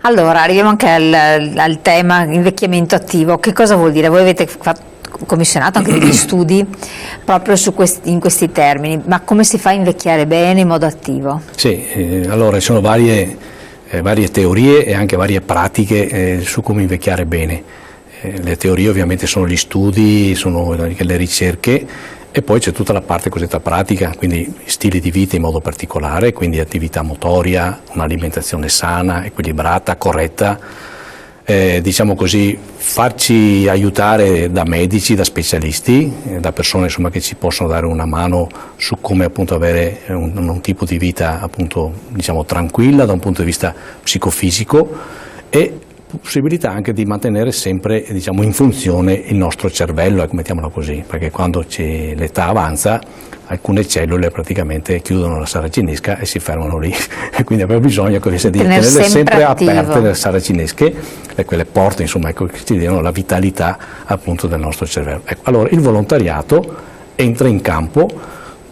Allora, arriviamo anche al tema invecchiamento attivo. Che cosa vuol dire? Voi avete commissionato anche degli studi proprio in questi termini, ma come si fa a invecchiare bene in modo attivo? Sì, allora ci sono varie teorie e anche varie pratiche su come invecchiare bene. Le teorie ovviamente sono gli studi, sono le ricerche, e poi c'è tutta la parte cosiddetta pratica, quindi stili di vita in modo particolare, quindi attività motoria, un'alimentazione sana, equilibrata, corretta, diciamo così, farci aiutare da medici, da specialisti, da persone insomma, che ci possono dare una mano su come appunto avere un tipo di vita appunto, diciamo, tranquilla da un punto di vista psicofisico, e possibilità anche di mantenere sempre, diciamo, in funzione il nostro cervello, mettiamola così, perché quando l'età avanza alcune cellule praticamente chiudono la saracinesca e si fermano lì, e quindi abbiamo bisogno di tenerle sempre aperte le saracinesche e quelle porte, insomma, che ci diano la vitalità appunto del nostro cervello. Ecco, allora il volontariato entra in campo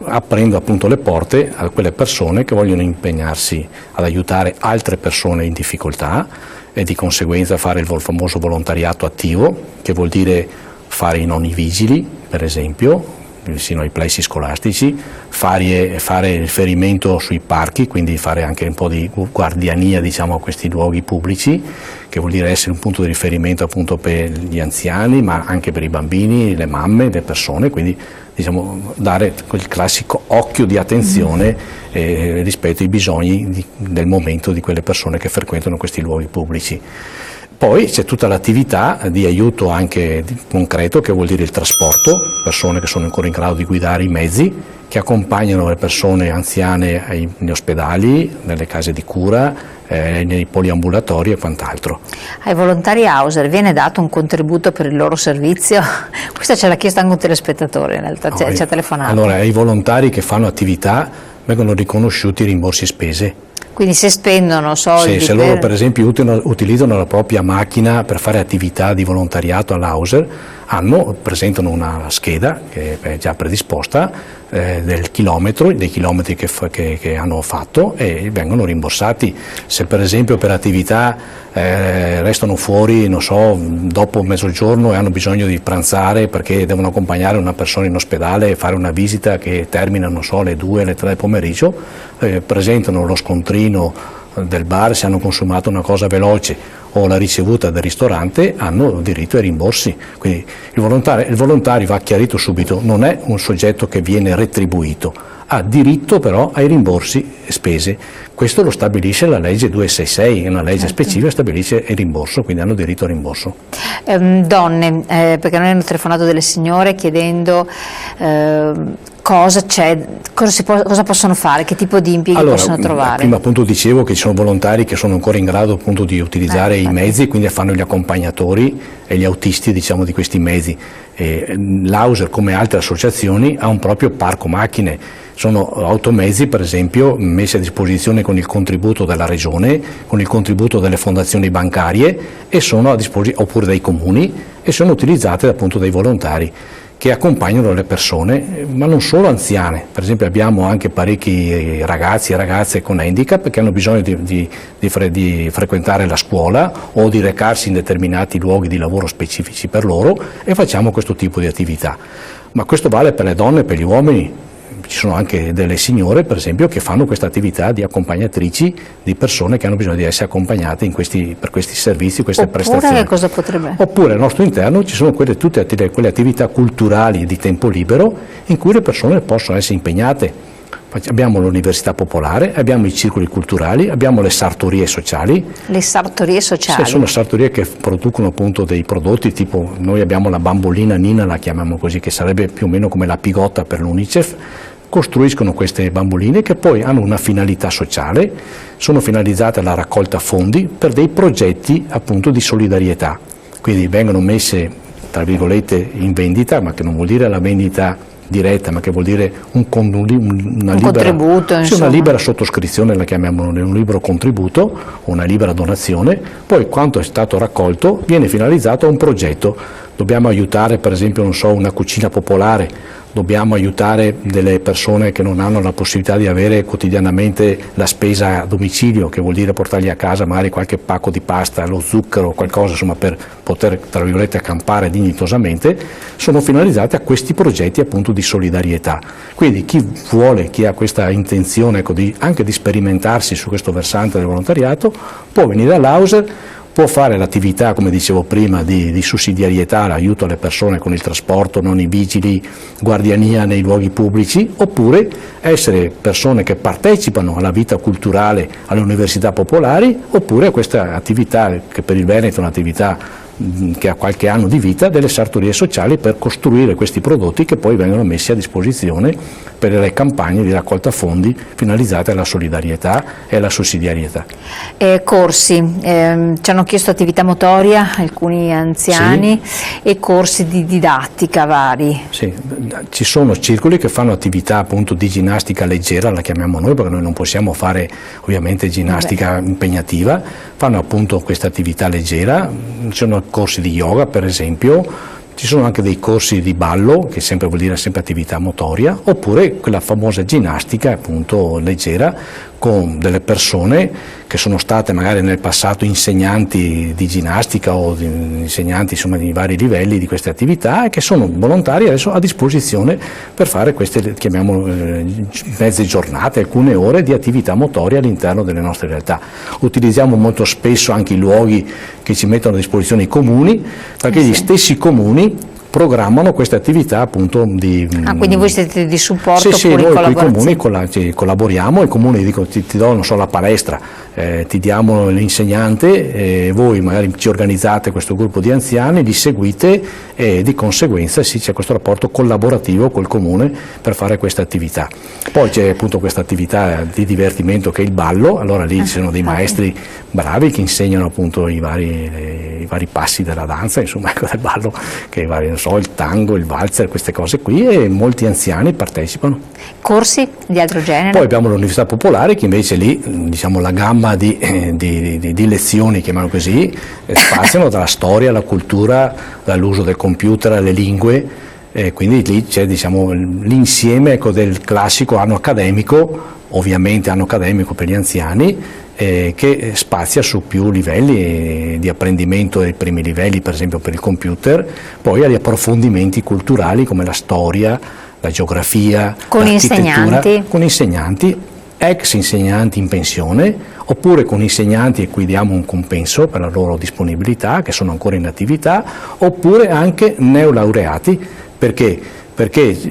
aprendo appunto le porte a quelle persone che vogliono impegnarsi ad aiutare altre persone in difficoltà, e di conseguenza fare il famoso volontariato attivo, che vuol dire fare i nonni vigili, per esempio, vicino ai plessi scolastici, fare riferimento sui parchi, quindi fare anche un po' di guardiania, diciamo, a questi luoghi pubblici, che vuol dire essere un punto di riferimento appunto per gli anziani, ma anche per i bambini, le mamme, le persone, quindi diciamo dare quel classico occhio di attenzione rispetto ai bisogni del momento di quelle persone che frequentano questi luoghi pubblici. Poi c'è tutta l'attività di aiuto anche concreto, che vuol dire il trasporto, persone che sono ancora in grado di guidare i mezzi, che accompagnano le persone anziane negli ospedali, nelle case di cura, nei poliambulatori e quant'altro. Ai volontari Hauser viene dato un contributo per il loro servizio? Questa ce l'ha chiesto anche un telespettatore, in realtà, ci ha telefonato. Allora, ai volontari che fanno attività vengono riconosciuti i rimborsi spese. Quindi se spendono soldi... Se loro per esempio utilizzano la propria macchina per fare attività di volontariato all'Hauser, presentano una scheda che è già predisposta dei chilometri che hanno fatto, e vengono rimborsati. Se per esempio per attività restano fuori, non so, dopo mezzogiorno e hanno bisogno di pranzare perché devono accompagnare una persona in ospedale e fare una visita che termina, non so, alle 2, alle 3 del pomeriggio, presentano lo scontrino del bar se hanno consumato una cosa veloce o la ricevuta del ristorante, hanno diritto ai rimborsi. Quindi il volontario, va chiarito subito, non è un soggetto che viene retribuito, ha diritto però ai rimborsi e spese. Questo lo stabilisce la legge 266, è una legge specifica che stabilisce il rimborso, quindi hanno diritto al rimborso. Donne, perché noi hanno telefonato delle signore chiedendo cosa possono fare, che tipo di impieghi possono trovare. Prima appunto dicevo che ci sono volontari che sono ancora in grado appunto di utilizzare i mezzi, quindi fanno gli accompagnatori e gli autisti, diciamo, di questi mezzi. L'Hauser, come altre associazioni, ha un proprio parco macchine. Sono automezzi per esempio messi a disposizione con il contributo della regione, con il contributo delle fondazioni bancarie, e sono a disposizione oppure dai comuni, e sono utilizzate appunto dai volontari che accompagnano le persone, ma non solo anziane. Per esempio abbiamo anche parecchi ragazzi e ragazze con handicap che hanno bisogno di frequentare la scuola o di recarsi in determinati luoghi di lavoro specifici per loro, e facciamo questo tipo di attività. Ma questo vale per le donne e per gli uomini. Ci sono anche delle signore, per esempio, che fanno questa attività di accompagnatrici di persone che hanno bisogno di essere accompagnate per questi servizi, queste prestazioni. Che cosa potrebbe? Oppure al nostro interno ci sono tutte quelle attività culturali di tempo libero in cui le persone possono essere impegnate. Abbiamo l'università popolare, abbiamo i circoli culturali, abbiamo le sartorie sociali. Le sartorie sociali? Sì, sono sartorie che producono appunto dei prodotti, tipo noi abbiamo la bambolina Nina, la chiamiamo così, che sarebbe più o meno come la pigotta per l'Unicef. Costruiscono queste bamboline che poi hanno una finalità sociale, sono finalizzate alla raccolta fondi per dei progetti appunto di solidarietà, quindi vengono messe tra virgolette in vendita, ma che non vuol dire la vendita diretta, ma che vuol dire una libera sottoscrizione, la chiamiamo un libero contributo, una libera donazione. Poi quanto è stato raccolto viene finalizzato a un progetto. Dobbiamo aiutare per esempio, non so, una cucina popolare dobbiamo aiutare delle persone che non hanno la possibilità di avere quotidianamente la spesa a domicilio, che vuol dire portargli a casa magari qualche pacco di pasta, lo zucchero, qualcosa insomma per poter, tra virgolette, accampare dignitosamente, sono finalizzate a questi progetti appunto di solidarietà. Quindi chi vuole, chi ha questa intenzione anche di sperimentarsi su questo versante del volontariato, può venire all'Auser, può fare l'attività, come dicevo prima, di sussidiarietà, l'aiuto alle persone con il trasporto, non i vigili, guardiania nei luoghi pubblici, oppure essere persone che partecipano alla vita culturale alle università popolari, oppure a questa attività che per il Veneto è un'attività che ha qualche anno di vita, delle sartorie sociali, per costruire questi prodotti che poi vengono messi a disposizione per le campagne di raccolta fondi finalizzate alla solidarietà e alla sussidiarietà. Corsi, ci hanno chiesto attività motoria alcuni anziani, sì, e corsi di didattica vari. Sì, ci sono circoli che fanno attività appunto di ginnastica leggera, la chiamiamo noi perché noi non possiamo fare ovviamente ginnastica impegnativa, fanno appunto questa attività leggera, ci sono corsi di yoga per esempio, ci sono anche dei corsi di ballo, che sempre vuol dire sempre attività motoria, oppure quella famosa ginnastica appunto leggera, con delle persone che sono state magari nel passato insegnanti di ginnastica o insegnanti insomma di vari livelli di queste attività, e che sono volontari adesso a disposizione per fare queste, chiamiamolo, mezze giornate, alcune ore di attività motoria all'interno delle nostre realtà. Utilizziamo molto spesso anche i luoghi che ci mettono a disposizione i comuni, perché gli stessi comuni programmano queste attività appunto di... quindi voi siete di supporto? Sì, noi con i comuni collaboriamo, i comuni dicono ti do, non so, la palestra, ti diamo l'insegnante, voi magari ci organizzate questo gruppo di anziani, li seguite e di conseguenza sì, c'è questo rapporto collaborativo col comune per fare questa attività. Poi c'è appunto questa attività di divertimento che è il ballo, allora lì ci sono dei maestri bravi che insegnano appunto i vari passi della danza, insomma, del ballo, che i vari, non so, il tango, il valzer, queste cose qui, e molti anziani partecipano. Corsi di altro genere? Poi abbiamo l'Università Popolare, che invece lì, diciamo, la gamma di lezioni, chiamiamolo così, spaziano dalla storia alla cultura, dall'uso del computer alle lingue, quindi lì c'è, diciamo, l'insieme, ecco, del classico anno accademico, ovviamente anno accademico per gli anziani, che spazia su più livelli di apprendimento, dei primi livelli per esempio per il computer, poi agli approfondimenti culturali come la storia, la geografia, l'architettura, con insegnanti, ex insegnanti in pensione, oppure con insegnanti a cui diamo un compenso per la loro disponibilità, che sono ancora in attività, oppure anche neolaureati, perché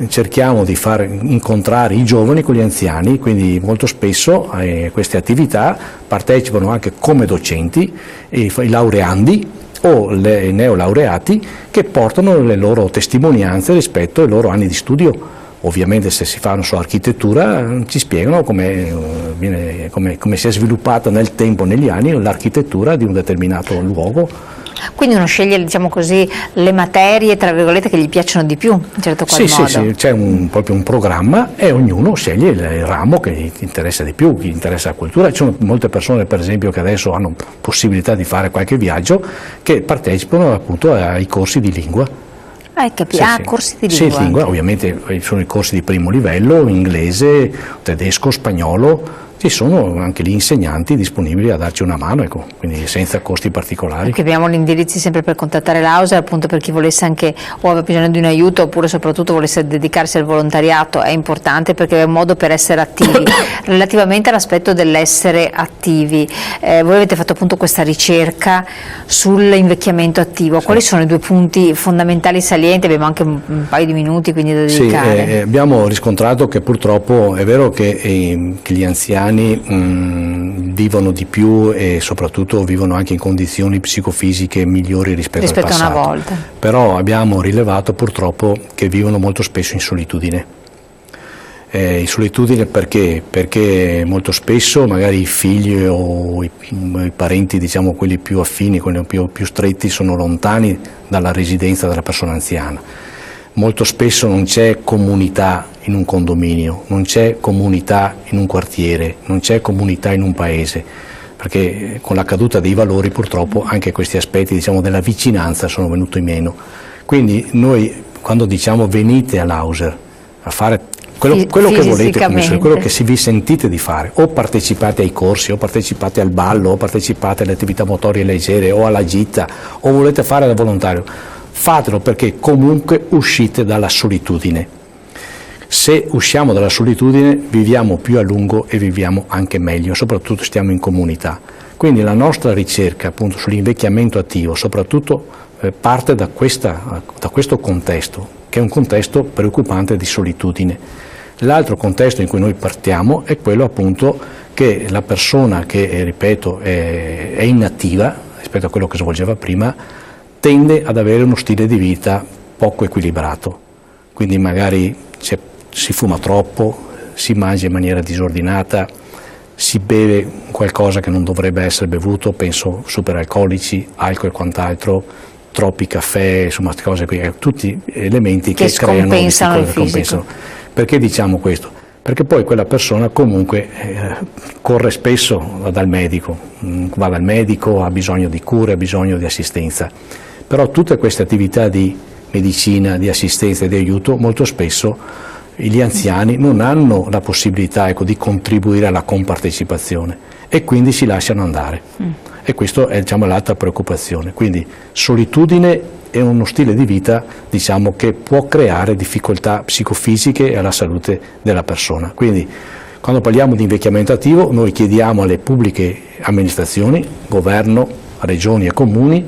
cerchiamo di far incontrare i giovani con gli anziani, quindi molto spesso a queste attività partecipano anche come docenti i laureandi o i neolaureati, che portano le loro testimonianze rispetto ai loro anni di studio. Ovviamente se si fa, non so, architettura, ci spiegano come si è sviluppata nel tempo, negli anni, l'architettura di un determinato luogo. Quindi uno sceglie, diciamo così, le materie, tra virgolette, che gli piacciono di più, in certo qual modo. Sì, c'è proprio un programma e ognuno sceglie il ramo che gli interessa di più, chi interessa la cultura. Ci sono molte persone, per esempio, che adesso hanno possibilità di fare qualche viaggio, che partecipano appunto ai corsi di lingua. Corsi di lingua. Sì, lingua, ovviamente sono i corsi di primo livello, inglese, tedesco, spagnolo. Ci sono anche gli insegnanti disponibili a darci una mano, ecco, quindi senza costi particolari. Qui abbiamo gli indirizzi sempre per contattare l'Auser, appunto, per chi volesse anche o aveva bisogno di un aiuto, oppure soprattutto volesse dedicarsi al volontariato. È importante perché è un modo per essere attivi. Relativamente all'aspetto dell'essere attivi, voi avete fatto appunto questa ricerca sull'invecchiamento attivo. Quali sono i due punti fondamentali salienti? Abbiamo anche un paio di minuti quindi da dedicare. Sì, abbiamo riscontrato che purtroppo è vero che gli anziani vivono di più e soprattutto vivono anche in condizioni psicofisiche migliori rispetto al passato. A una volta. Però abbiamo rilevato purtroppo che vivono molto spesso in solitudine. In solitudine perché? Perché molto spesso magari i figli o i parenti, diciamo quelli più affini, quelli più stretti, sono lontani dalla residenza della persona anziana. Molto spesso non c'è comunità in un condominio, non c'è comunità in un quartiere, non c'è comunità in un paese, perché con la caduta dei valori purtroppo anche questi aspetti, diciamo, della vicinanza sono venuti meno. Quindi noi quando diciamo venite all'Auser, a fare quello che volete, quello che vi sentite di fare, o partecipate ai corsi, o partecipate al ballo, o partecipate alle attività motorie leggere, o alla gita, o volete fare da volontario, fatelo, perché comunque uscite dalla solitudine. Se usciamo dalla solitudine viviamo più a lungo e viviamo anche meglio, soprattutto stiamo in comunità. Quindi la nostra ricerca appunto sull'invecchiamento attivo soprattutto parte da questo contesto, che è un contesto preoccupante di solitudine. L'altro contesto in cui noi partiamo è quello appunto che la persona che, ripeto, è inattiva rispetto a quello che svolgeva prima, tende ad avere uno stile di vita poco equilibrato. Quindi magari si fuma troppo, si mangia in maniera disordinata, si beve qualcosa che non dovrebbe essere bevuto, penso superalcolici, alcol e quant'altro, troppi caffè, insomma cose qui, tutti elementi che creano scompensano il fisico. Perché diciamo questo? Perché poi quella persona comunque corre spesso dal medico, va dal medico, ha bisogno di cure, ha bisogno di assistenza, però tutte queste attività di medicina, di assistenza e di aiuto molto spesso gli anziani non hanno la possibilità, ecco, di contribuire alla compartecipazione e quindi si lasciano andare. E questa è, diciamo, l'altra preoccupazione. Quindi solitudine è uno stile di vita, diciamo, che può creare difficoltà psicofisiche alla salute della persona. Quindi quando parliamo di invecchiamento attivo noi chiediamo alle pubbliche amministrazioni, governo, regioni e comuni,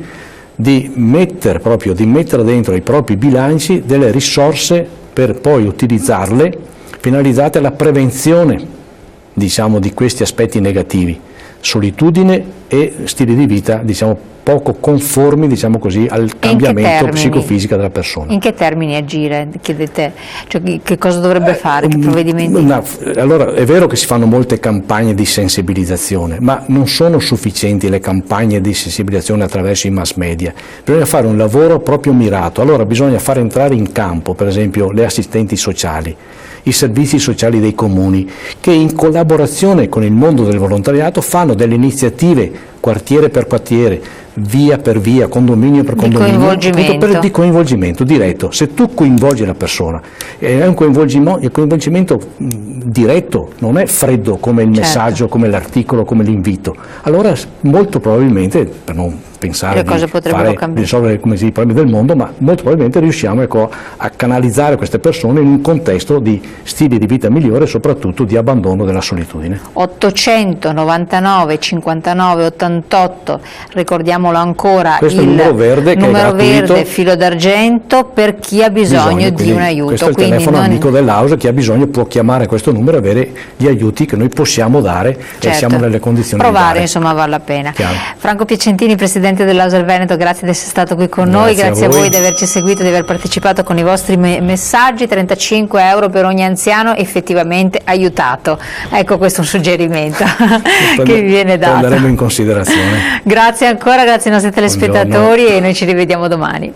di mettere dentro i propri bilanci delle risorse per poi utilizzarle finalizzate alla prevenzione, diciamo, di questi aspetti negativi, solitudine e stili di vita, diciamo, poco conformi, diciamo così, al cambiamento psicofisico della persona. In che termini agire? Chiedete, cioè, che cosa dovrebbe fare, che provvedimenti? Allora, è vero che si fanno molte campagne di sensibilizzazione, ma non sono sufficienti le campagne di sensibilizzazione attraverso i mass media. Bisogna fare un lavoro proprio mirato. Allora bisogna far entrare in campo, per esempio, le assistenti sociali, i servizi sociali dei comuni, che in collaborazione con il mondo del volontariato fanno delle iniziative quartiere per quartiere, via per via, condominio per condominio, di coinvolgimento diretto. Se tu coinvolgi la persona, è un coinvolgimento diretto, non è freddo come il messaggio, come l'articolo, come l'invito. Allora molto probabilmente, per non pensare di risolvere i problemi del mondo, ma molto probabilmente riusciamo, ecco, a canalizzare queste persone in un contesto di stili di vita migliore e soprattutto di abbandono della solitudine. 899 59 88, ricordiamolo ancora, questo il numero verde, filo d'argento, per chi ha bisogno di un aiuto. Questo è il telefono amico dell'House, chi ha bisogno può chiamare questo numero e avere gli aiuti che noi possiamo dare, e siamo nelle condizioni di dare. Insomma, vale la pena. Chiaro. Franco Piacentini, Presidente dell'House Veneto, grazie di essere stato qui con noi, grazie a voi di averci seguito, di aver partecipato con i vostri messaggi. 35 euro per ogni anziano effettivamente aiutato. Ecco, questo è un suggerimento che vi viene dato. Prenderemo in considerazione. Grazie ancora, grazie ai nostri telespettatori. Buongiorno. E noi ci rivediamo domani.